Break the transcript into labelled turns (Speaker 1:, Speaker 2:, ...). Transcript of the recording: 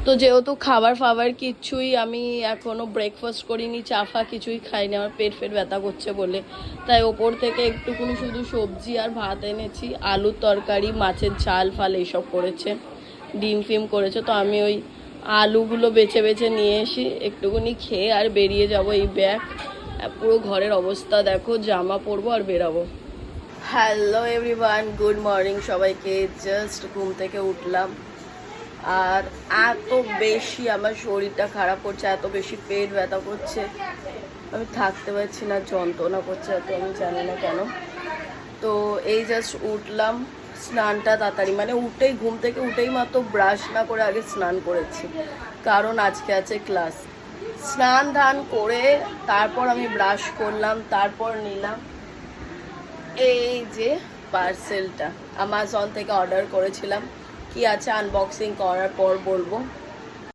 Speaker 1: তো যেহেতু খাবার ফাবার কিচ্ছুই আমি এখনও ব্রেকফাস্ট করিনি, চা ফা কিছুই খাইনি, আমার পেট ব্যথা করছে বলে, তাই ওপর থেকে একটুকুনি শুধু সবজি আর ভাত এনেছি, আলুর তরকারি, মাছের ঝাল ফাল এইসব করেছে, ডিম ফিম করেছে। তো আমি ওই আলুগুলো বেছে বেছে নিয়ে এসে একটুকুনি খেয়ে আর বেরিয়ে যাব। এই ব্যাগ পুরো ঘরের অবস্থা দেখো, জামা পরবো আর বেরাবো। হ্যালো এভরিওয়ান, গুড মর্নিং সবাইকে। জাস্ট ঘুম থেকে উঠলাম আর এত বেশি আমার শরীরটা খারাপ করছে, এত বেশি পেট ব্যথা করছে, আমি থাকতে পারছি না, যন্ত্রণা করছে এত, আমি জানি না কেন। তো এই জাস্ট উঠলাম, স্নানটা তাড়াতাড়ি মানে উঠেই ঘুম থেকে উঠেই মাত্র ব্রাশ না করে আগে স্নান করেছি, কারণ আজকে আছে ক্লাস। স্নান ধান করে তারপর আমি ব্রাশ করলাম, তারপর নিলাম এই যে পার্সেলটা, অ্যামাজন থেকে অর্ডার করেছিলাম, কি আছে আনবক্সিং করার পর বলবো।